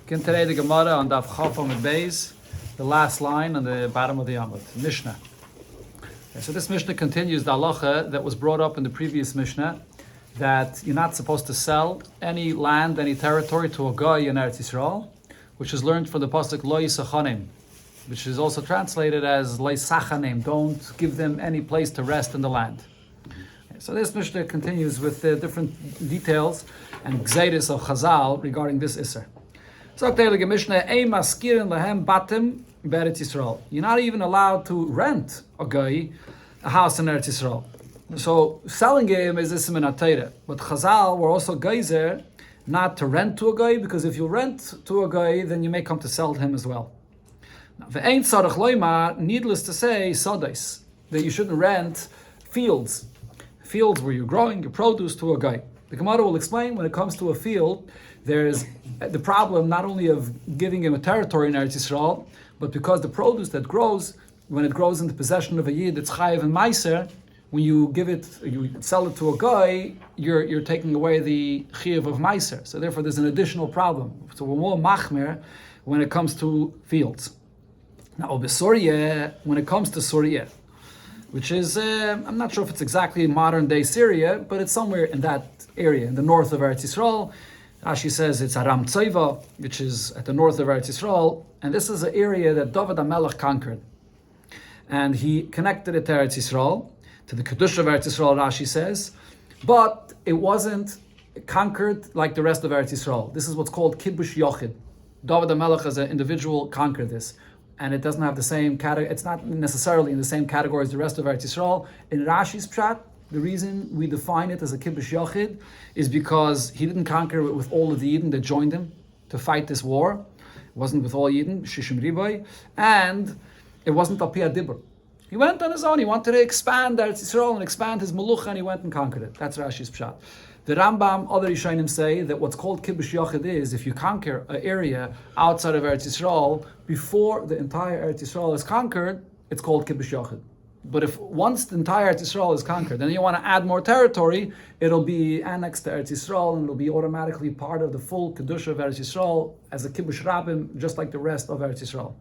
Begin today the Gemara on Daf Chaf Amud Beis, the last line on the bottom of the Amud, Mishnah. Okay, so this Mishnah continues the halacha that was brought up in the previous Mishnah, that you're not supposed to sell any land, any territory to a guy in Eretz Yisrael, which is learned from the pasuk Lo Yisachanim, which is also translated as Lo Yisachanim, don't give them any place to rest in the land. Okay, so this Mishnah continues with different details and gzeiris of Chazal regarding this Isser. You're not even allowed to rent a guy a house in Eretz Yisrael. So selling him is this minatayre. But Chazal were also geyser not to rent to a guy, because if you rent to a guy, then you may come to sell him as well. Now, needless to say, sadais, that you shouldn't rent fields where you're growing your produce to a guy. The Gemara will explain when it comes to a field, there's the problem not only of giving him a territory in Eretz Yisrael, but because the produce that grows, when it grows in the possession of a Yid, it's chayiv and meiser. When you give it, you sell it to a guy, you're taking away the chayiv of meiser. So therefore, there's an additional problem. So we're more machmer when it comes to fields. Now, Surya, when it comes to Surya, which is, I'm not sure if it's exactly modern day Syria, but it's somewhere in that area, in the north of Eretz Yisrael. Rashi says it's Aram Tzeva, which is at the north of Eretz Yisrael, and this is an area that David HaMelech conquered. And he connected it to Eretz Yisrael, to the Kedusha of Eretz Yisrael, Rashi says, but it wasn't conquered like the rest of Eretz Yisrael. This is what's called Kibush Yochid. David HaMelech as an individual conquered this. And it doesn't have the same category, it's not necessarily in the same category as the rest of Eretz Yisrael. In Rashi's Pshat, the reason we define it as a Kibush Yochid is because he didn't conquer it with all of the Yidden that joined him to fight this war. It wasn't with all Yidden, Shishim Riboy, and it wasn't Al Pi HaDibur. He went on his own, he wanted to expand Eretz Yisrael and expand his Melucha, and he went and conquered it. That's Rashi's Pshat. The Rambam, other Rishonim say that what's called Kibush Yochid is if you conquer an area outside of Eretz Yisrael, before the entire Eretz Yisrael is conquered, it's called Kibush Yochid. But if once the entire Eretz Yisrael is conquered, then you want to add more territory, it'll be annexed to Eretz Yisrael and it'll be automatically part of the full Kedusha of Eretz Yisrael as a Kibush Rabbim, just like the rest of Eretz Yisrael.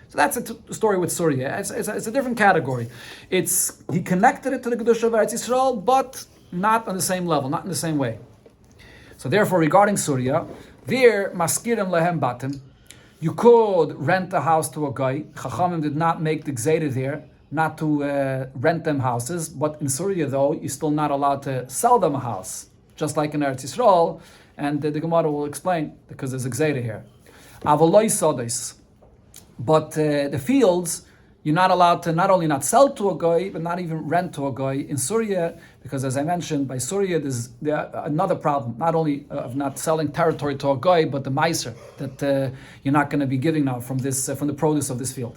So that's a story with Surya. It's a different category. He connected it to the Kedusha of Eretz Yisrael, but not on the same level, not in the same way. So therefore, regarding Surya, there, maskirim lehem batim, you could rent a house to a guy. Chachamim did not make the gzeira there, not to rent them houses, but in Surya though, you're still not allowed to sell them a house, just like in Eretz Yisrael, and the Gemara will explain, because there's a gzeira here. Avoloi sodes. But the fields, you're not allowed to not only not sell to a guy, but not even rent to a guy in Surya, because as I mentioned, by Surya there's another problem, not only of not selling territory to a guy, but the meiser that you're not going to be giving now from the produce of this field.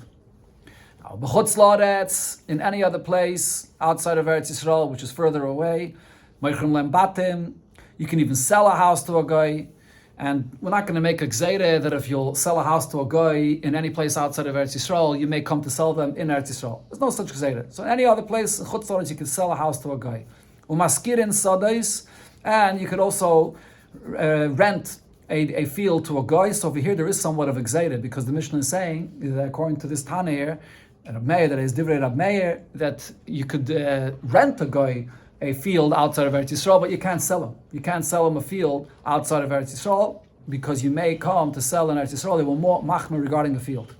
Now, b'chutz la'aretz, in any other place outside of Eretz Yisrael, which is further away, moichrim lem batim, you can even sell a house to a guy. And we're not going to make a gzeira that if you'll sell a house to a guy in any place outside of Eretz Yisrael, you may come to sell them in Eretz Yisrael. There's no such gzeira. So in any other place, chutz la'aretz, you can sell a house to a guy. Umaskirin sadais, and you could also rent a field to a guy. So over here there is somewhat of a gzeira, because the Mishnah is saying that according to this Tana here, Rab Meir, that is Divrei Rab Meir, that you could rent a guy a field outside of Eretz Yisrael, but you can't sell him. You can't sell him a field outside of Eretz Yisrael, because you may come to sell in Eretz Yisrael. They will more machmer regarding the field.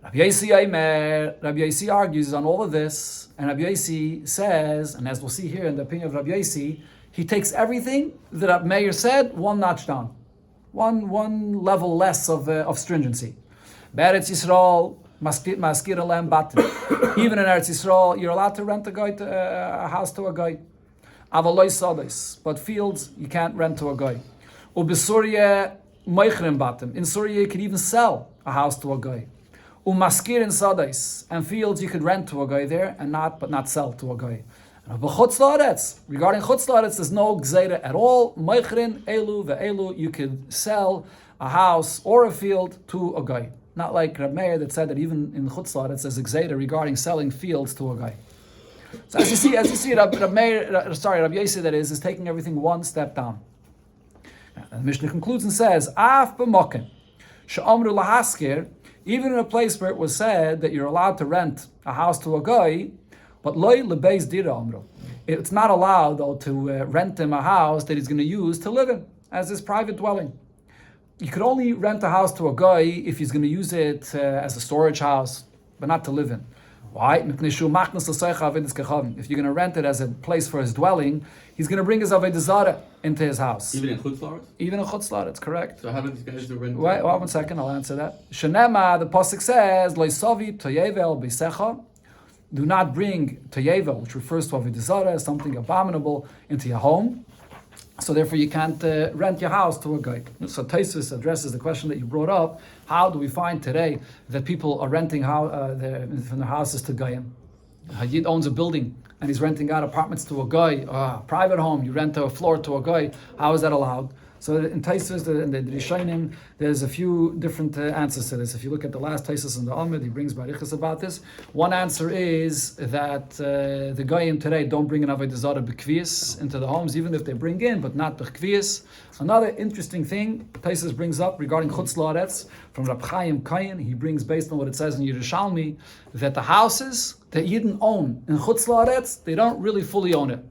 Rabbi Yossi argues on all of this, and Rabbi Yossi says, and as we'll see here in the opinion of Rabbi Yossi, he takes everything that Rabbi Meir said one notch down, one level less of stringency. Eretz Yisrael, maskir alem batim. Even in Eretz Yisrael, you're allowed to rent a house to a guy. Avaloi sadis, but fields you can't rent to a guy. Ubesurya moichrim batim. In Surya you could even sell a house to a guy. Umaskir in sadis, and fields you could rent to a guy there and not sell to a guy. Chutz la'aretz, regarding chutz la'aretz, there's no gzeira at all. Moichrin elu ve'elu, you could sell a house or a field to a guy. Not like Rab Meir that said that even in chutz la'aretz there's a gzeira regarding selling fields to a guy. So as you see, Rab Yossi that is taking everything one step down. And the Mishnah concludes and says, Af b'moken, she'amru lahaskir, even in a place where it was said that you're allowed to rent a house to a guy, but loy lebeis dira amru. It's not allowed, though, to rent him a house that he's going to use to live in, as his private dwelling. You could only rent a house to a guy if he's going to use it as a storage house, but not to live in. Why? If you're going to rent it as a place for his dwelling, he's going to bring his Avoda Zara into his house. Even in Chutz La'aretz? Even in Chutz La'aretz, correct. So how do these guys do rent? Wait, 1 second, I'll answer that. Shenema, the pasuk says, Lo sovi toyevel b'secha. Do not bring toyeva, which refers to Avoda Zara, something abominable, into your home. So therefore you can't rent your house to a guy. So Taisus addresses the question that you brought up. How do we find today that people are renting from their houses to Goyim? Yid owns a building and he's renting out apartments to a guy, private home, you rent a floor to a guy. How is that allowed? So in Taisus, in the Rishonim, there's a few different answers to this. If you look at the last Taisus in the Amid, he brings Barichas about this. One answer is that the Goyim today don't bring an Avoda Zara b'kvius into the homes, even if they bring in, but not b'kvius. Another interesting thing Taisus brings up regarding Chutz La'aretz from Rab Chaim Kayin, he brings based on what it says in Yerushalmi, that the houses that Yidden own in Chutz La'aretz, they don't really fully own it.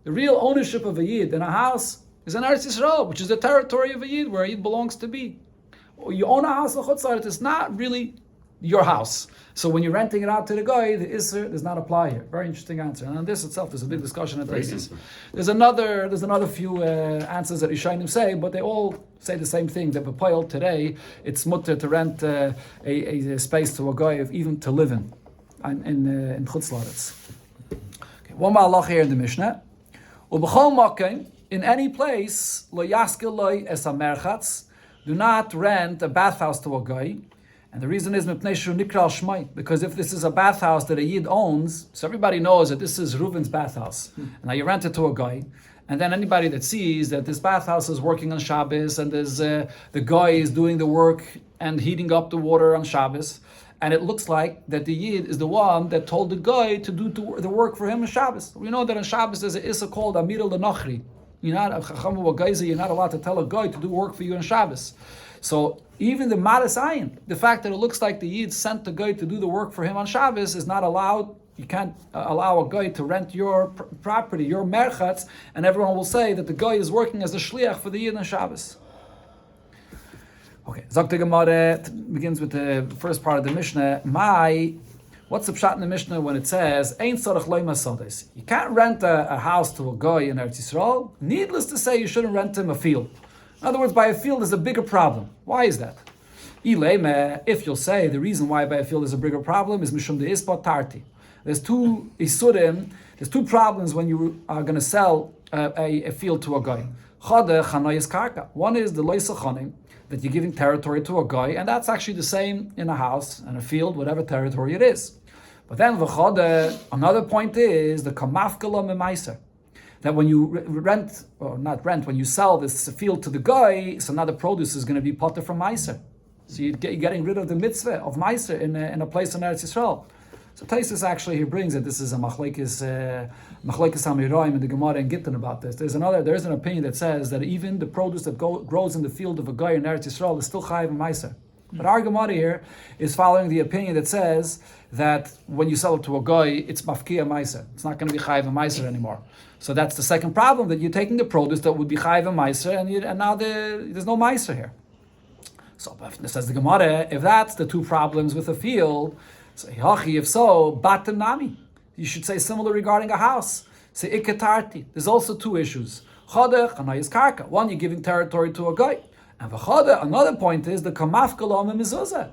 The real ownership of a Yid in a house is in Eretz Yisrael, which is the territory of a Yid, where a Yid belongs to be. You own a house in Chutz La'aretz, it's not really your house. So when you're renting it out to the guy, the Isser does not apply here. Very interesting answer. And on this itself, there's a big discussion at this. There's another few answers that Rishonim say, but they all say the same thing, that B'Poel today, it's mutter to rent a space to a guy, even to live in Chutz La'aretz. Okay, one more halach here in the Mishnah. U'b'chol makom, in any place, lo yaskil loy es hamerchatz, do not rent a bathhouse to a guy. And the reason is mipnei shu nikra al shmai, because if this is a bathhouse that a yid owns, so everybody knows that this is Reuven's bathhouse. And now you rent it to a guy, and then anybody that sees that this bathhouse is working on Shabbos, and there's the guy is doing the work and heating up the water on Shabbos, and it looks like that the Yid is the one that told the guy to do the work for him on Shabbos. We know that on Shabbos there's an issa called Amir al-Nachri. You're not allowed to tell a guy to do work for you on Shabbos. So even the Maras Ayin, the fact that it looks like the Yid sent the guy to do the work for him on Shabbos is not allowed. You can't allow a guy to rent your property, your merchatz, and everyone will say that the guy is working as a shliach for the Yid on Shabbos. Okay, Zok the Gemara begins with the first part of the Mishnah. What's the pshat in the Mishnah when it says, Ein tzarech loy masodes? You can't rent a house to a guy in Eretz Yisrael. Needless to say, you shouldn't rent him a field. In other words, by a field is a bigger problem. Why is that? If you'll say the reason why by a field is a bigger problem is mishum de ispat tarti. There's two isurim, there's two problems when you are going to sell a field to a guy. Chade chanayis karka. One is the lois chanim, that you're giving territory to a guy, and that's actually the same in a house and a field, whatever territory it is. But then v'chade, another point is the kamafkala memaiser, that when you when you sell this field to the guy, so now the produce is going to be potter from meiser. So you're getting rid of the mitzvah of meiser in a place in Eretz Yisrael. So Taisus actually he brings it. This is a machlekes Hamiroim in the Gemara and Gittin about this. There's an opinion that says that even the produce that grows in the field of a guy in Eretz Yisrael is still chayiv and meiser. But our Gemara here is following the opinion that says that when you sell it to a guy, it's mafkiya meiser. It's not going to be chayiv and meiser anymore. So that's the second problem, that you're taking the produce that would be chayiv and meiser, and now there's no meiser here. So says the Gemara, if that's the two problems with a field, so if so, batem nami. You should say similar regarding a house. Say iketarti. There's also two issues. Chade chanayis karka. One, you're giving territory to a guy. And v'chade, another point is the kamafkalam mezuzah.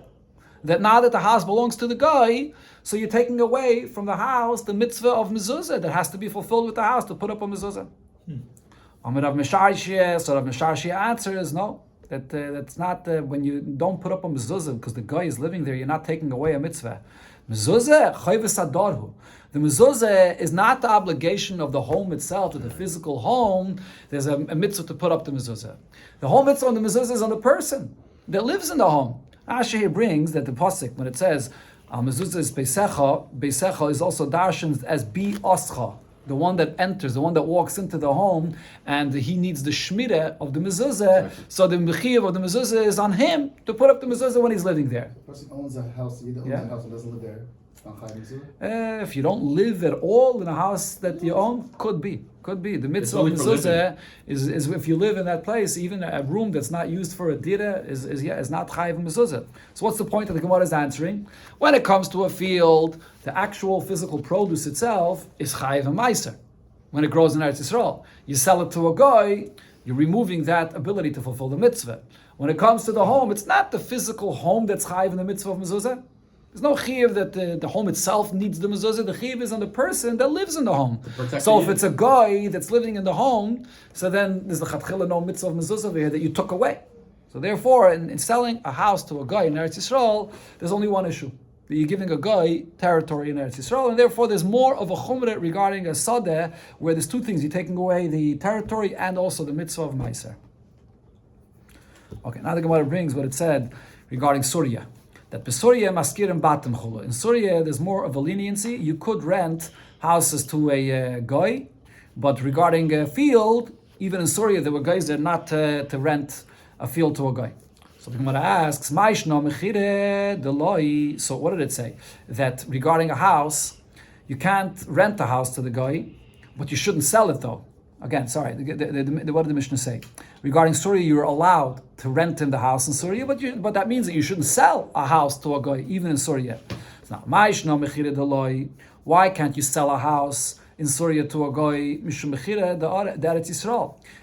That now that the house belongs to the guy, so you're taking away from the house the mitzvah of mezuzah that has to be fulfilled with the house to put up a mezuzah. Amir Rav Mesharshia, so Rav Mesharshia answers, no, that's not when you don't put up a mezuzah because the guy is living there, you're not taking away a mitzvah. Mezuzah chayvus adarhu. The mezuzah is not the obligation of the home itself, of the physical home. There's a mitzvah to put up the mezuzah. The whole mitzvah on the mezuzah is on the person that lives in the home. Rashi here brings that the pasuk, when it says mezuzah is beisecha is also darshaned as bi oscha. the one that enters, the one that walks into the home, and he needs the shmira of the mezuzah, so the mechiv of the mezuzah is on him to put up the mezuzah when he's living there. The person owns a house, he owns a house and doesn't live there. If you don't live at all in a house that you own, could be. The mitzvah of mezuzah is if you live in that place, even a room that's not used for a dira is not chayiv mezuzah. So what's the point that the Gemara is answering? When it comes to a field, the actual physical produce itself is chayiv meiser. When it grows in Eretz Yisrael, you sell it to a guy, you're removing that ability to fulfill the mitzvah. When it comes to the home, it's not the physical home that's chayiv in the mitzvah of mezuzah. There's no chiyuv that the home itself needs the mezuzah. The chiyuv is on the person that lives in the home. So if it's a guy that's living in the home, so then there's the chatchila no mitzvah of mezuzah over here that you took away. So therefore, in selling a house to a guy in Eretz Yisrael, there's only one issue. That you're giving a guy territory in Eretz Yisrael, and therefore there's more of a chumrah regarding a sadeh, where there's two things. You're taking away the territory and also the mitzvah of meiser. Okay, now the Gemara brings what it said regarding Surya. That Besurya maskirim batim chulu. In Surya, there's more of a leniency. You could rent houses to a guy, but regarding a field, even in Surya, there were guys that not to rent a field to a guy. So the Gemara asks, Maishno mechire deloi. So what did it say? That regarding a house, you can't rent a house to the guy, but you shouldn't sell it though. Again, sorry, what did the Mishnah say? Regarding Surya, you're allowed to rent in the house in Surya, but that means that you shouldn't sell a house to a guy, even in Surya. Why can't you sell a house in Surya to a guy?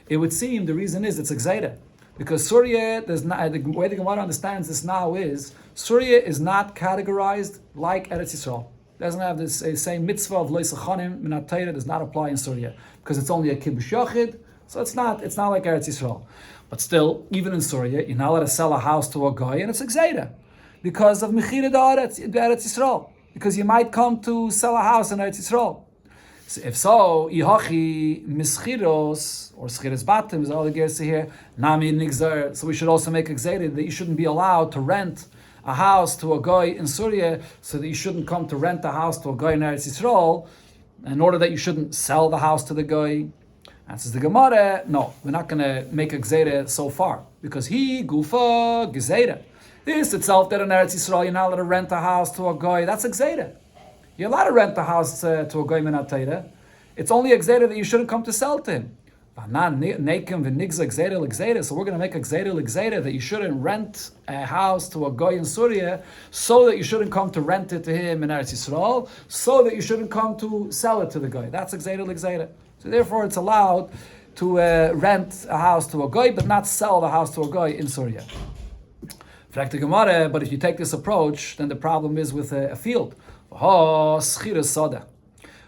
It would seem the reason is it's excited. Because Surya, the way the Gemara understands this now is, Surya is not categorized like Eretz Yisrael. Doesn't have this same mitzvah of lois chanim minat Torah, does not apply in Surya because it's only a kibush yachid, so it's not like Eretz Yisrael. But still, even in Surya, you're not allowed to sell a house to a guy, and it's exeida because of mechira Eretz Yisrael. Because you might come to sell a house in Eretz Yisrael. So if so, ihachi mischiros or schiras batim is all the gears here. Nami nigzar. So we should also make exeida that you shouldn't be allowed to rent a house to a guy in Surya, so that you shouldn't come to rent a house to a guy in Eretz Yisrael, in order that you shouldn't sell the house to the guy. Answers the Gemara, no, we're not going to make a gzeira so far, because he gufa gzeira. This itself that in Eretz Yisrael you're not allowed to rent a house to a guy, that's a gzeira. You're allowed to rent a house to a guy minat Torah. It's only a gzeira that you shouldn't come to sell to him. So we're going to make a gzeira that you shouldn't rent a house to a guy in Surya, so that you shouldn't come to rent it to him in Eretz Yisrael, so that you shouldn't come to sell it to the guy. That's a gzeira. So therefore it's allowed to rent a house to a guy, but not sell the house to a guy in Surya. But if you take this approach, then the problem is with a field.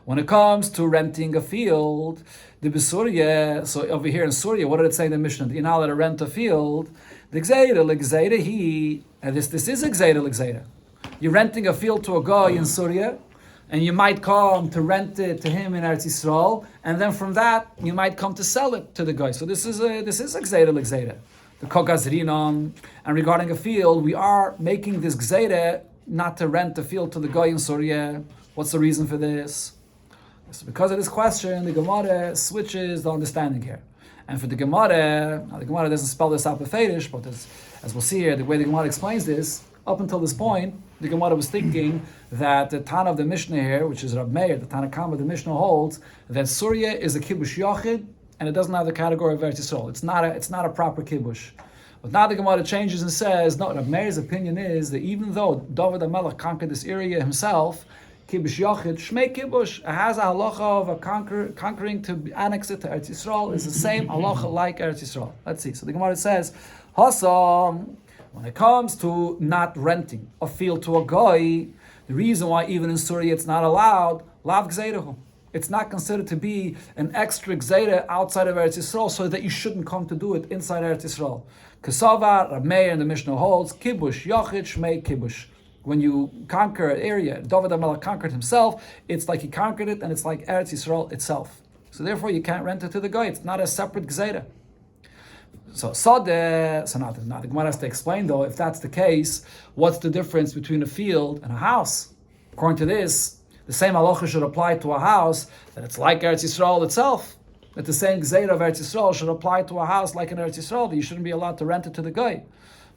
When it comes to renting a field, the Besurya, so over here in Surya, what did it say in the Mishnah? You're not allowed to rent a field. The Gzeira, and this is a Gzeira. You're renting a field to a guy in Surya, and you might come to rent it to him in Eretz Yisrael, and then from that, you might come to sell it to the guy. So this is a Gzeira. The Kokazrinon, and regarding a field, we are making this Gzeira not to rent the field to the guy in Surya. What's the reason for this? So because of this question, the Gemara switches the understanding here. And for the Gemara, now the Gemara doesn't spell this out befedish, but as we'll see here, the way the Gemara explains this, up until this point, the Gemara was thinking that the Tana of the Mishnah here, which is Rab Meir, the Tana Kama of the Mishnah holds, that Surya is a kibush yachid, and it doesn't have the category of Eretz Yisrael. It's not a proper kibush. But now the Gemara changes and says, no, Rab Meir's opinion is that even though David HaMelech conquered this area himself, kibush yachid, shmei kibush, it has a halacha of a conquering to annex it to Eretz Yisrael, is the same halacha like Eretz Yisrael. Let's see. So the Gemara says, Hasam, when it comes to not renting a field to a guy, the reason why even in Surya it's not allowed, lav gzeirahu. It's not considered to be an extra gzeira outside of Eretz Yisrael, so that you shouldn't come to do it inside Eretz Yisrael. Kasava, Rab Meir in the Mishnah holds, kibush yachid shmei kibush. When you conquer an area, David HaMelech conquered himself, it's like he conquered it, and it's like Eretz Yisrael itself. So therefore you can't rent it to the guy, it's not a separate gzeira. So now the Gemara has to explain though, if that's the case, what's the difference between a field and a house? According to this, The same halacha should apply to a house, that it's like Eretz Yisrael itself. That the same gzeira of Eretz Yisrael should apply to a house like in Eretz Yisrael, that you shouldn't be allowed to rent it to the guy.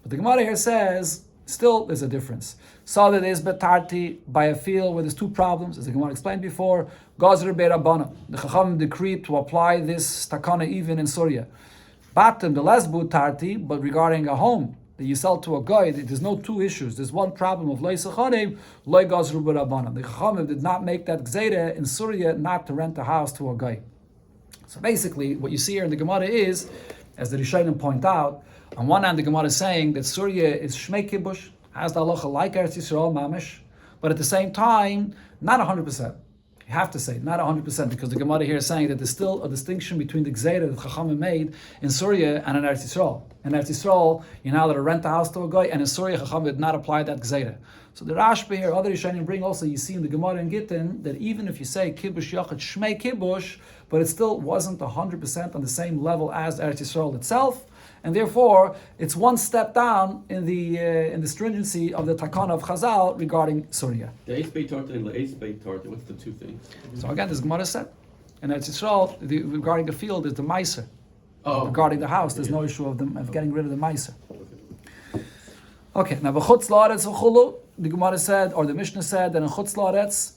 But the Gemara here says, still there's a difference. So that is betarti by a field where there's two problems, as the Gemara explained before. Gazr be'Rabbana. The Chacham decreed to apply this takana even in Surya. Batim the lesbu tarti, but regarding a home that you sell to a guy, there's no two issues. There's one problem of loy sechanim, loy gazru be'Rabbana. The Chacham did not make that gzeira in Surya not to rent a house to a guy. So basically, what you see here in the Gemara is, as the Rishonim point out, on one hand the Gemara is saying that Surya is Shmei Kibush, has the halacha like Eretz Yisrael Mamish, but at the same time, not 100%. You have to say, not 100%, because the Gemara here is saying that there's still a distinction between the Gzeira that Chachamim made in Surya and in Eretz Yisrael. In Eretz Yisrael, you're not allowed to rent a house to a guy, and in Surya, Chachamim did not apply that Gzeira. So the Rashba here, other Rishonim bring also, you see in the Gemara in Gittin, that even if you say Kibush Yachad Shmei Kibush, but it still wasn't 100% on the same level as Eretz Yisrael itself, and therefore it's one step down in the stringency of the takana of Chazal regarding Surya. The Eis Beit Torta and the Eis Beit Torta, what's the two things? So again, this Gemara said, in Eretz Yisrael, regarding the field is the Meiser. Oh. Regarding the house, there's no issue of getting rid of the Meiser. Okay, now v'chutz la'aretz v'chulu, the Gemara said, or the Mishnah said, that in chutz la'aretz,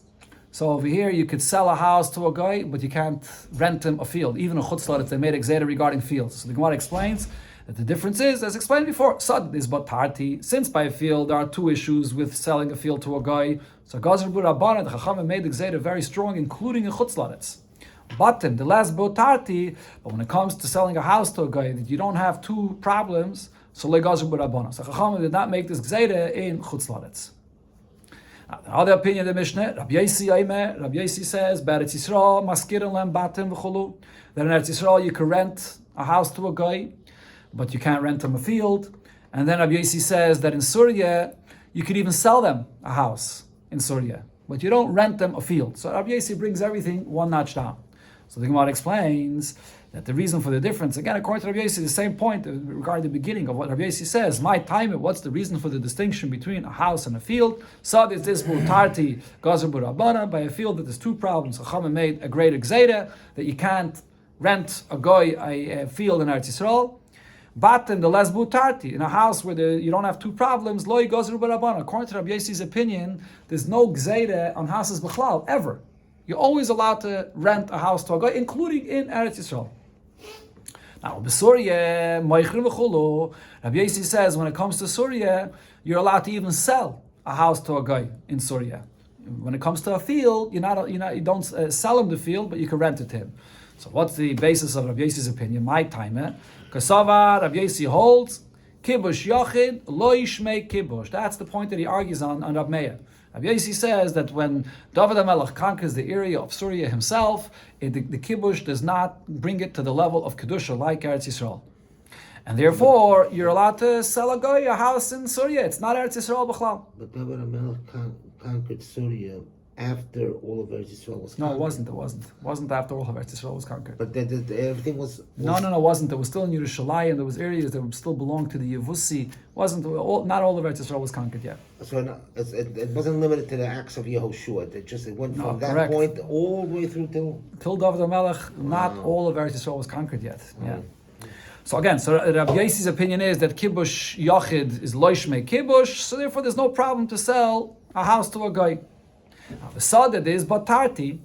so over here you could sell a house to a guy, but you can't rent him a field. Even in chutz la'aretz, they made a gzeira regarding fields. So the Gemara explains that the difference is, as explained before, sad is batarti. Since by a field there are two issues with selling a field to a guy, so Gazer B'Rabbanan, the Chachamim made the gzeira very strong, including in chutz la'aretz. Batim, the last botarti, but when it comes to selling a house to a guy, that you don't have two problems, so le Gazer B'Rabbanan. So Chachamim did not make this gzeira in chutz la'aretz. The other opinion of the Mishnah, Rabbi Yossi says, Eretz Yisrael, maskirin lem batim v'chulu, that in Eretz Yisrael you can rent a house to a guy, but you can't rent him a field. And then Rabbi Yossi says that in Surya, you could even sell them a house in Surya, but you don't rent them a field. So Rabbi Yossi brings everything one notch down. So the Gemara explains that the reason for the difference, again, according to Rabbi Yossi, the same point regarding the beginning of what Rabbi Yossi says, my time, what's the reason for the distinction between a house and a field? Sad is this mutarti gazer b'Rabbana, by a field that there's two problems. Chachamim made a great gzeira that you can't rent a guy a field in Eretz Yisrael. But in the less butarti, in a house where you don't have two problems, loy gazer b'Rabbana. According to Rabbi Yossi's opinion, there's no gzeira on houses b'chlal, ever. You're always allowed to rent a house to a guy, including in Eretz Yisrael. Now, Surya, Rabbi Yossi says when it comes to Surya, you're allowed to even sell a house to a guy in Surya. When it comes to a field, you don't sell him the field, but you can rent it to him. So, what's the basis of Rabbi Yossi's opinion? My time, Kasava, Rabbi Yossi holds kibush yachid lo yishmei kibush. That's the point that he argues on Rabbi Meir. Rabbi Yossi says that when David HaMelech conquers the area of Surya himself, the kibush does not bring it to the level of kedusha like Eretz Yisrael, and therefore you're allowed to sell a guy a house in Surya. It's not Eretz Yisrael b'chlal. But David HaMelech conquered Surya after all of Eretz Yisrael was conquered. No, it wasn't after all of Eretz Yisrael was conquered. But everything was... No, it wasn't. It was still in Yerushalayim. There was areas that still belonged to the Yevusi. Not all of Eretz Yisrael was conquered yet. So it wasn't limited to the acts of Yehoshua. It went from that correct. point all the way through till David HaMelech. Not all of Eretz Yisrael was conquered yet. Yeah. So again, Rabbi Yossi's opinion is that kibush yachid is loishmei kibush, so therefore there's no problem to sell a house to a guy. Now, the sadid is batarti,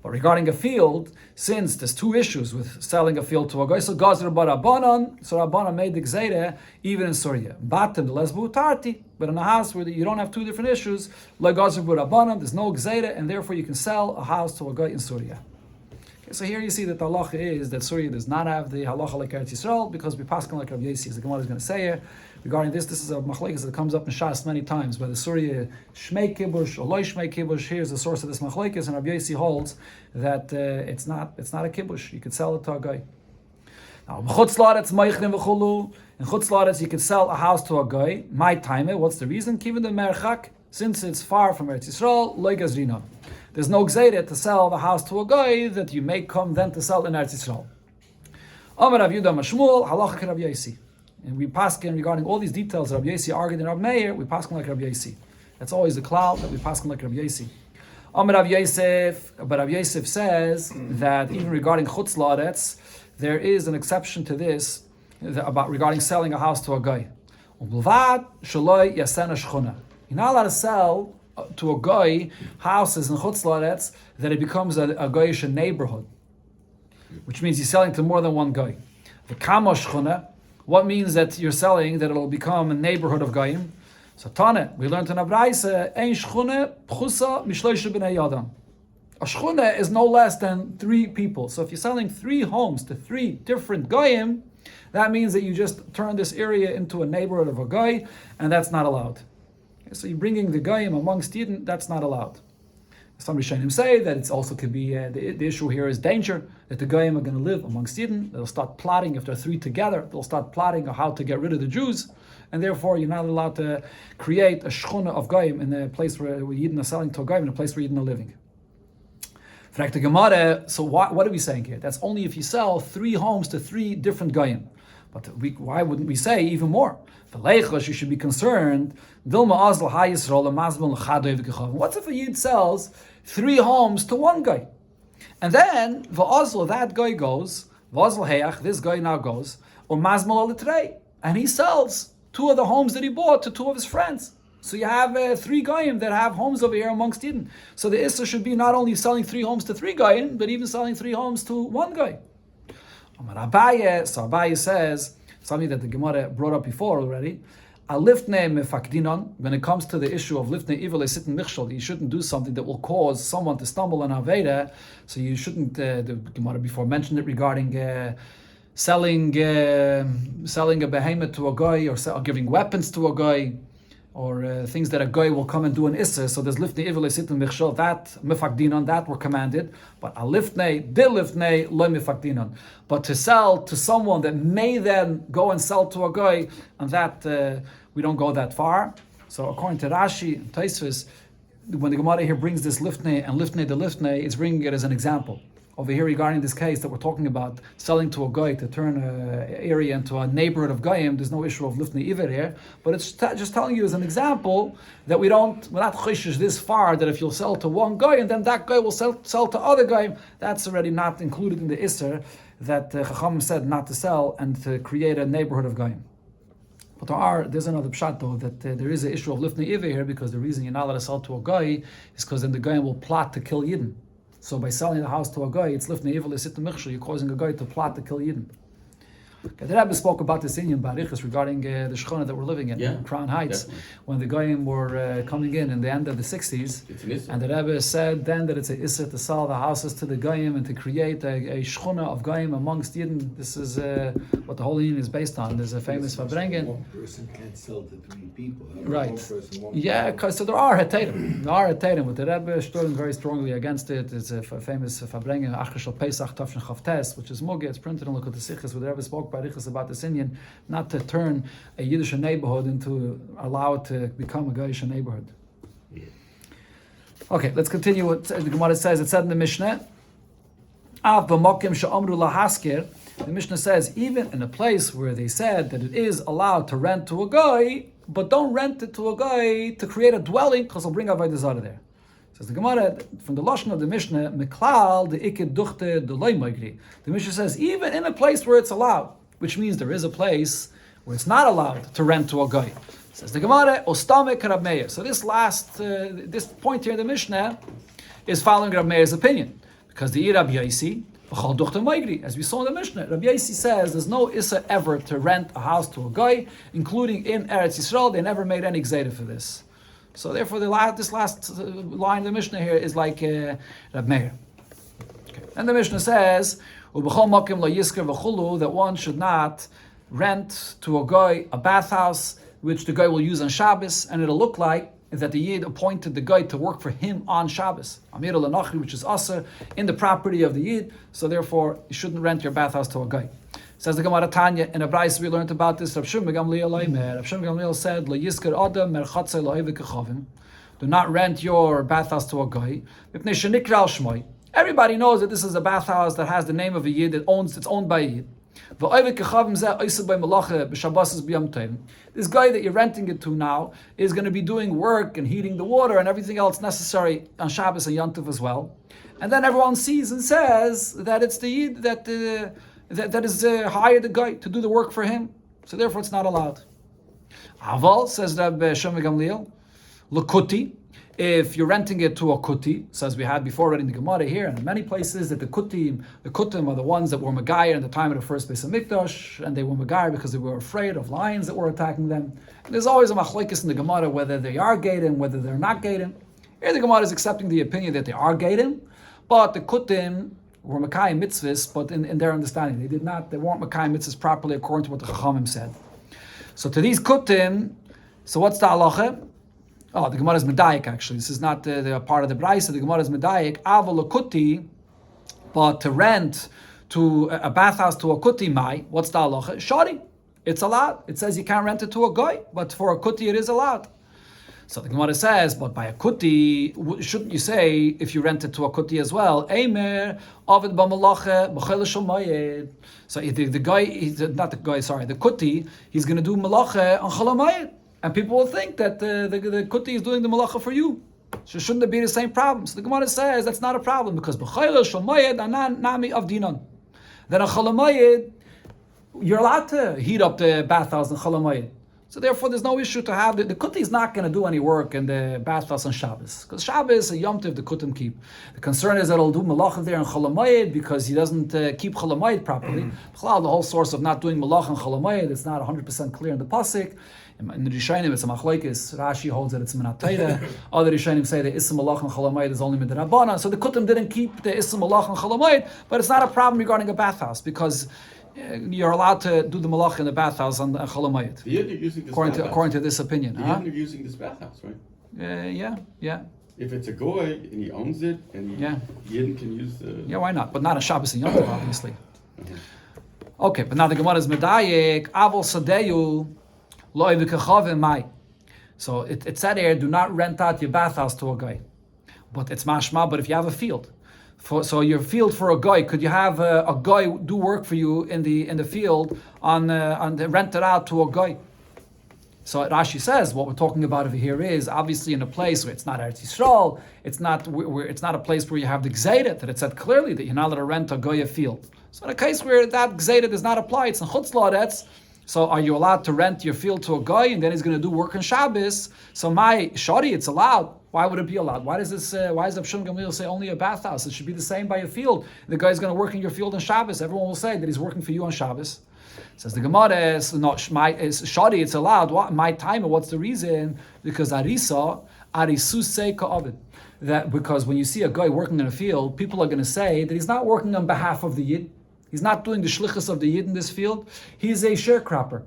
but regarding a field, since there's two issues with selling a field to a guy, so gazer b'Rabbanan, so Rabbanan made the gzeira even in Surya. Batim the les butarti, but in a house where you don't have two different issues, like gazer b'Rabbanan, there's no gzeira, and therefore you can sell a house to a guy in Surya. Okay, so here you see that the halacha is that Surya does not have the halacha like Eretz Yisrael, because we pass like Rabbi Yossi, as the Gemara is going to say here. Regarding this is a machlekes that comes up in Shas many times, whether Surya shmei kibush or loy shmei kibush. Here's the source of this machlekes, and Rabbi Yossi holds that it's not a kibush. You could sell it to a guy. Now, in chutz la'aretz you could sell a house to a guy. My time, what's the reason? Given the merchak, since it's far from Eretz Yisrael, loy gazrina. There's no gzeira to sell the house to a guy that you may come then to sell in Eretz Yisrael. Amar Rav Yudah Mashmuel halacha Rabbi Yossi. And we paskin regarding all these details Rabbi Yossi argued in Rabbi Meir, we paskin like Rabbi Yossi. That's always the cloud that we paskin like Rabbi Yossi. Amar Rav Yosef, but Rav Yosef says that even regarding chutz la'aretz, there is an exception to this about regarding selling a house to a guy. You're not allowed to sell to a guy houses in chutz la'aretz that it becomes a goyish neighborhood, which means you're selling to more than one guy. The kama shchuna, what means that you're selling that it'll become a neighborhood of goyim? So Tane, we learned in Abraisa, ein shchuna pchusa mishloisha b'nei yadam. A shchuna is no less than 3 people. So if you're selling 3 homes to 3 different goyim, that means that you just turn this area into a neighborhood of a guy, and that's not allowed. Okay, so you're bringing the goyim amongst Yidden, that's not allowed. Some Rishonim say that it also could be, the issue here is danger, that the goyim are going to live amongst Yidden. They'll start plotting, if there are 3 together, they'll start plotting on how to get rid of the Jews, and therefore you're not allowed to create a shchuna of goyim in a place where Yidden are selling to a goyim, in a place where Yidden are living. So what are we saying here? That's only if you sell 3 homes to 3 different goyim. But why wouldn't we say even more? You should be concerned. What's if a Yid sells 3 homes to one guy? And then that guy goes, this guy now goes, and he sells 2 of the homes that he bought to 2 of his friends. So you have 3 goyim that have homes over here amongst Yidden. So the Issa should be not only selling 3 homes to 3 goyim, but even selling 3 homes to 1 guy. So Abaye says, something that the Gemara brought up before already, when it comes to the issue of lifnei ivle sitten michshol, you shouldn't do something that will cause someone to stumble on Aveda. So you shouldn't, the Gemara before mentioned it regarding selling a behemoth to a guy, or giving weapons to a guy, or things that a guy will come and do an issa. So there's lifnei ivle sitten michshol, that mefakdinon, that were commanded. But a lifnei lo mefakdinon. But to sell to someone that may then go and sell to a guy, and that we don't go that far. So according to Rashi and Tosfos, when the Gemara here brings this lifnei and lifnei the lifnei, it's bringing it as an example. Over here regarding this case that we're talking about, selling to a guy to turn an area into a neighborhood of goyim, there's no issue of lifnei iver here, but it's just telling you as an example that we're not choshesh this far, that if you'll sell to one guy and then that guy will sell to other guy, that's already not included in the isser that Chacham said not to sell and to create a neighborhood of goyim. But there's another pshat though, that there is an issue of lifnei iver here, because the reason you're not allowed to sell to a guy is because then the guy will plot to kill Yidden. So by selling the house to a guy, it's lifnei ivul sit michshel. You're causing a guy to plot to kill Yidden. Okay, the Rebbe spoke about this in Barichas regarding the Shechona that we're living in Crown Heights, definitely. When the Goyim were coming in the end of the 60s, and the Rebbe said then that it's a issa to sell the houses to the Goyim and to create a Shechona of Goyim amongst Yidden. This is what the whole union is based on. There's a famous Fabrengen. One person can't sell to 3 people. Right. Yeah, because so there are heterim. But the Rebbe stood very strongly against it. It's a famous Fabrengen, Achashal Pesach Tafshin Chavtes, which is Muge. It's printed in Lekut Sichos, where the Rebbe spoke Barichas about this Indian, not to turn a Yiddish neighborhood into allow it to become a Goyish neighborhood. Yeah. Okay, let's continue what the Gemara says. It said in the Mishnah, the Mishnah says, even in a place where they said that it is allowed to rent to a guy, but don't rent it to a guy to create a dwelling, because he'll bring Avoda Zara there. Says the Gemara, from the Lashon of the Mishnah, Meklal the Iked Duchte the Loy Moigri. The Mishnah says, even in a place where it's allowed, which means there is a place where it's not allowed to rent to a guy. Says the Gemara, Ostame Rab Meir. So this point here in the Mishnah is following Rab Meir's opinion, because the Rabbi Yosi, as we saw in the Mishnah, Rabbi Yosi says there's no issa ever to rent a house to a guy, including in Eretz Yisrael. They never made any gzeda for this. So therefore, this last line of the Mishnah here is like Rab Meir. Okay. And the Mishnah says that one should not rent to a guy a bathhouse which the guy will use on Shabbos, and it'll look like that the Yid appointed the guy to work for him on Shabbos. Amir al-Nachri, which is also in the property of the Yid, so therefore you shouldn't rent your bathhouse to a guy. Says the Gemara Tanya, in a brayso we learned about this. Rav Shimon Gamliel said, do not rent your bathhouse to a guy. Everybody knows that this is a bathhouse that has the name of a Yid, it's owned by a Yid. This guy that you're renting it to now is going to be doing work and heating the water and everything else necessary on Shabbos and Yom Tov as well. And then everyone sees and says that it's the Yid that is hired the guy to do the work for him. So therefore it's not allowed. Aval, says Rabbi Shlomo Gamliel, L'kuti, if you're renting it to a kuti, says we had before already in the Gemara here, and in many places that the kutim are the ones that were Megayer in the time of the first Beis Hamikdash, and they were Megayer because they were afraid of lions that were attacking them. And there's always a machlokes in the Gemara whether they are gadim, whether they're not gadim. Here the Gemara is accepting the opinion that they are gadim, but the kutim were Mekayim mitzvahs, but in their understanding, they weren't Mekayim mitzvahs properly according to what the Chachamim said. So to these kutim, so what's the halacha? Oh, the Gemara is medayik actually. This is not the part of the Braisa. The Gemara is medayik. Aval kuti, but to rent to a bathhouse to a kuti mai. What's the halacha? Shari. It's allowed. It says you can't rent it to a guy, but for a kuti it is allowed. So the Gemara says, but by a kuti, shouldn't you say if you rent it to a kuti as well? Eimer avid b'malacha b'chel shamayed. So the kuti, he's going to do malacha on chalamayed. And people will think that the kuti is doing the malacha for you. So shouldn't it be the same problem? So the Gemara says that's not a problem because b'chayla shamayed anan nami avdinan. Then a chalamayid, you're allowed to heat up the bathhouse in chalamayid. So therefore, there's no issue to have the kuti is not going to do any work in the bathhouse on Shabbos because Shabbos a Yom Tov the kutim keep. The concern is that he'll do malacha there in chalamayid because he doesn't keep chalamayid properly. The whole source of not doing malacha in chalamayid it's not 100% clear in the pasuk. In the Rishonim, it's a machlokes. Rashi holds that it's minat Torah. Other Rishonim say that Ism Malach and Chalamayid is only midrabanan. So the Kutim didn't keep the Ism Malach and Chalamayid, but it's not a problem regarding a bathhouse because you're allowed to do the malach in the bathhouse on Chalamayid. According to this opinion. You're using this bathhouse, right? Yeah. If it's a goy and he owns it and Yidden can use the... Yeah, why not? But not on Shabbos and Yom Tov, obviously. Okay, but now the Gemara is medayik, avol sadeyu, so it said here, do not rent out your bathhouse to a guy. But it's mashma, but if you have a field, so your field for a guy, could you have a guy do work for you in the field on rent it out to a guy? So Rashi says what we're talking about over here is obviously in a place where it's not Eretz Yisrael, it's not a place where you have the gzeidet that it said clearly that you're not allowed to rent a guy a field. So in a case where that gzeidet does not apply, it's in Chutz La'aretz. So are you allowed to rent your field to a guy and then he's going to do work on Shabbos? So my shari, it's allowed. Why would it be allowed? Why does Rabbi Shlomo Gamliel say only a bathhouse? It should be the same by a field. The guy's going to work in your field on Shabbos. Everyone will say that he's working for you on Shabbos. Says the Gemara, shari, it's allowed. My time, what's the reason? Because arisu say ka'avid. That because when you see a guy working in a field, people are going to say that he's not working on behalf of the Yid. He's not doing the shlichus of the Yid in this field. He's a sharecropper.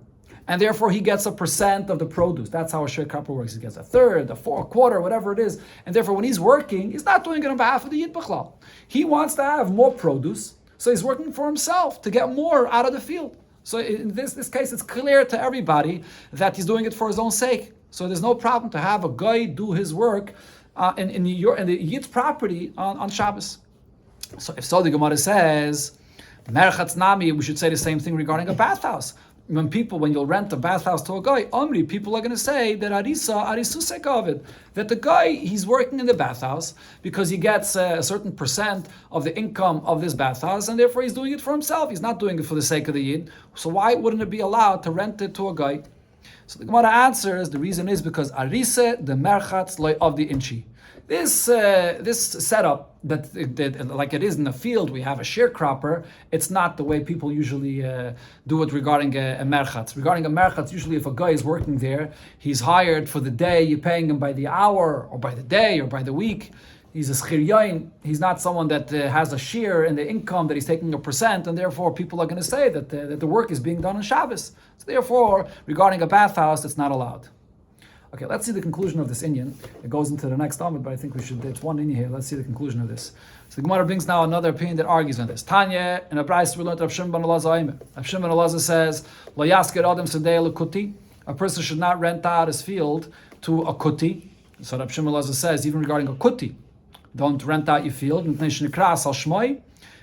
And therefore he gets a percent of the produce. That's how a sharecropper works. He gets a third, a quarter, whatever it is. And therefore when he's working, he's not doing it on behalf of the Yid B'chlal. He wants to have more produce, so he's working for himself to get more out of the field. So in this case, it's clear to everybody that he's doing it for his own sake. So there's no problem to have a guy do his work in the Yid's property on Shabbos. So if so, the Gemara says, Merchatz Nami, we should say the same thing regarding a bathhouse. When you'll rent a bathhouse to a guy, Omri, people are going to say that Arisu Sekavid, that the guy, he's working in the bathhouse because he gets a certain percent of the income of this bathhouse, and therefore he's doing it for himself. He's not doing it for the sake of the Yid. So why wouldn't it be allowed to rent it to a guy? So the Gemara answers, the reason is because Arise, the Merchatz loy of the Inchi. This setup that like it is in the field, we have a sharecropper. It's not the way people usually do it regarding a merchatz. Regarding a merchatz, usually if a guy is working there, he's hired for the day. You're paying him by the hour, or by the day, or by the week. He's a schiryain. He's not someone that has a share in the income that he's taking a percent, and therefore people are going to say that the work is being done on Shabbos. So therefore, regarding a bathhouse, it's not allowed. Okay, let's see the conclusion of this inyan. It goes into the next Amud, but I think it's one inyan here. Let's see the conclusion of this. So the Gemara brings now another opinion that argues on this. Tanya, in a Braisa we learned Rav Shimon ben Elazar. Rav Shimon ben Elazar says, Lo yasker adam sedei l'kuti. A person should not rent out his field to a kuti. So Rav Shimon ben Elazar says, even regarding a kuti, don't rent out your field,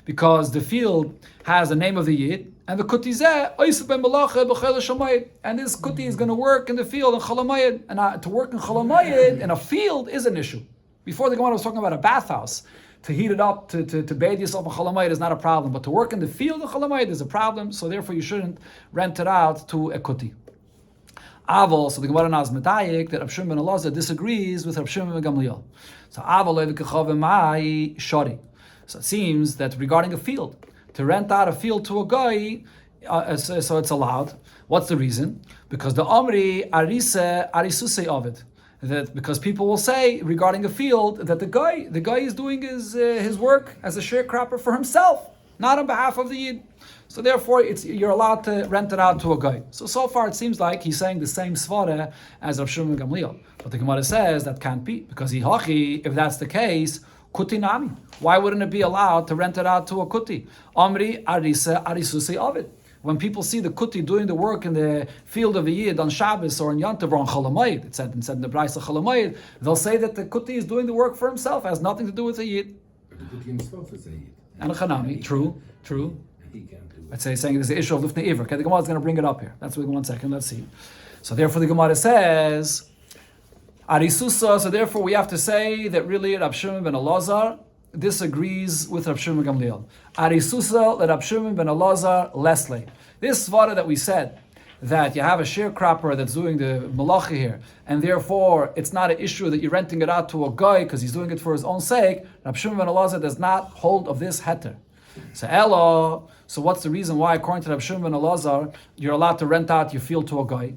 because the field has the name of the Yid, And the kuti zeh, oisef ben malacha b'chel shamayid. And this kuti is going to work in the field in chalamayid. And to work in chalamayid in a field is an issue. Before the Gemara was talking about a bathhouse. To heat it up, to bathe yourself in chalamayid is not a problem. But to work in the field in chalamayid is a problem. So therefore you shouldn't rent it out to a kuti. Aval, so the Gemara now is medayik that Rav Shimon ben Elazar disagrees with Rav Shimon ben Gamliel. So Aval levikachavemai shari. So it seems that regarding a field, to rent out a field to a guy, so it's allowed. What's the reason? Because the Omri arisuse of it. That because people will say regarding a field that the guy is doing his work as a sharecropper for himself, not on behalf of the Yid. So therefore, you're allowed to rent it out to a guy. So far it seems like he's saying the same svara as Rav Shimon ben Gamliel. But the Gemara says that can't be, because if that's the case, kuti nami. Why wouldn't it be allowed to rent it out to a kuti? Amri arisa arisuse of it. When people see the kuti doing the work in the field of a Yid on Shabbos or on Yantav or on Chalamayid, it said in the Braisa Chalamayid, they'll say that the kuti is doing the work for himself, it has nothing to do with the Yid. But the kuti himself is a Yid. And a Chanami, true. He can't do it. Let's say saying there's the issue of Lifnei Iver. Okay, the Gemara is going to bring it up here. That's within 1 second. Let's see. So therefore the Gemara says, Arisusa, so therefore we have to say that really Rav Shimon ben Elazar disagrees with Rav Shimon ben Gamliel. Arisusa let Rav Shimon ben Elazar lesle. This svara that we said, that you have a sharecropper that's doing the malacha here, and therefore it's not an issue that you're renting it out to a guy because he's doing it for his own sake, Rav Shimon ben Elazar does not hold of this heter. So what's the reason why, according to Rav Shimon ben Elazar, you're allowed to rent out your field to a guy?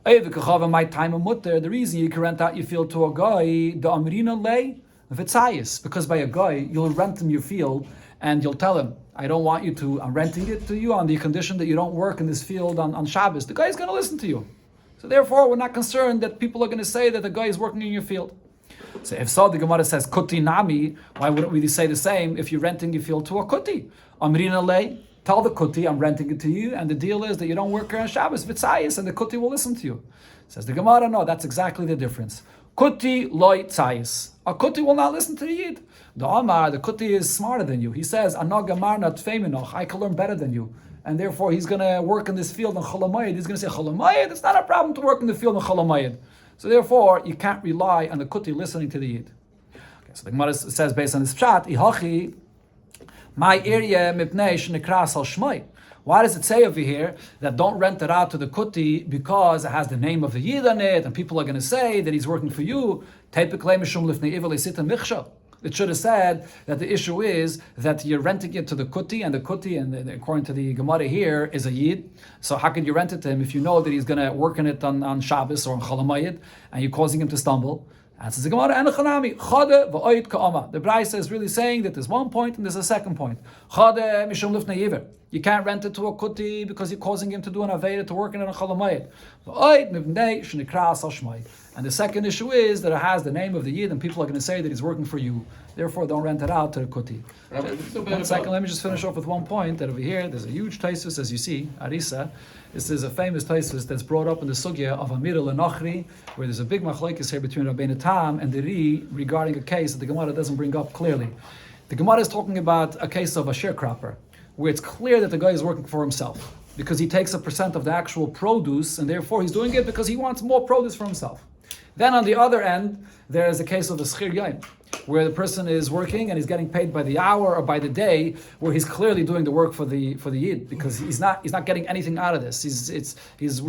The reason you can rent out your field to a guy, the amrina lay v'tzayis, because by a guy you'll rent him your field and you'll tell him, I don't want you to, I'm renting it to you on the condition that you don't work in this field on Shabbos. The guy's going to listen to you. So therefore, we're not concerned that people are going to say that the guy is working in your field. So if so, the Gemara says, kuti nami, why wouldn't we say the same if you're renting your field to a kuti? Amrina lei, tell the kuti, I'm renting it to you, and the deal is that you don't work on Shabbos, v'tzayis, and the kuti will listen to you. Says the Gemara, no, that's exactly the difference. Kuti loy tzayis. A kuti will not listen to the Yid. The Amar, the kuti is smarter than you. He says, Anog Amar not feminoch, I can learn better than you. And therefore he's going to work in this field in Cholamayid. He's going to say, Cholamayid, it's not a problem to work in the field in Cholamayid. So therefore, you can't rely on the kuti listening to the Yid. Okay, so the Gemara says, based on this pshat, Ihachi, my area mipnei shnekras al shmai. Why does it say over here that don't rent it out to the kuti because it has the name of the Yid on it and people are going to say that he's working for you? It should have said that the issue is that you're renting it to the kuti, and the kuti, and according to the Gemara here, is a Yid. So how could you rent it to him if you know that he's going to work in it on Shabbos or on Cholamayid and you're causing him to stumble? Answers the Gemara, and Chanami, Chade v'oid ka'ama. The Braisa is really saying that there's one point and there's a second point. Chade mishum lifnei yiver. You can't rent it to a kuti because you're causing him to do an Aveda, to work in a Cholamayid. V'oid mivnei shnikras al shmai. And the second issue is that it has the name of the Yid and people are going to say that he's working for you. Therefore, don't rent it out to the kuti. One second, let me just finish off with one point that over here, there's a huge taisus, as you see, Arisa. This is a famous taisus that's brought up in the sugya of Amir al-Nachri, where there's a big machlokes here between Rabbeinu Tam and the Ri regarding a case that the Gemara doesn't bring up clearly. The Gemara is talking about a case of a sharecropper, where it's clear that the guy is working for himself, because he takes a percent of the actual produce, and therefore he's doing it because he wants more produce for himself. Then on the other end, there is a case of the schir yaim, where the person is working and he's getting paid by the hour or by the day, where he's clearly doing the work for the Yid, because he's not getting anything out of this. He's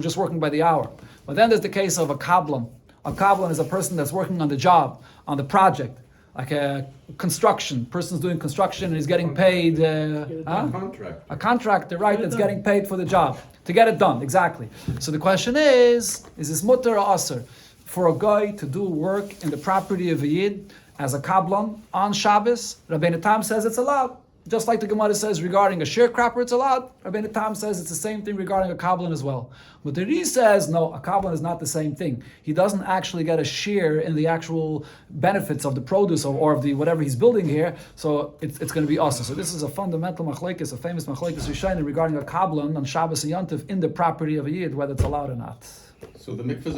just working by the hour. But then there's the case of a kablan. A kablan is a person that's working on the job, on the project, like a construction. Person's doing construction and he's getting paid. A contractor, right? That's getting paid for the job to get it done. Exactly. So the question is this mutter or aser for a guy to do work in the property of a Yid as a kablan on Shabbos? Rabbeinu Tam says it's allowed. Just like the Gemara says regarding a sharecropper, it's allowed. Rabbeinu Tam says it's the same thing regarding a kablan as well. But the Ri says, no, a kablan is not the same thing. He doesn't actually get a share in the actual benefits of the produce or of the whatever he's building here, so it's going to be awesome. So this is a fundamental machlekes, a famous machlekes Rishonim regarding a kablan on Shabbos and Yantiv in the property of a Yid, whether it's allowed or not. So the mikvah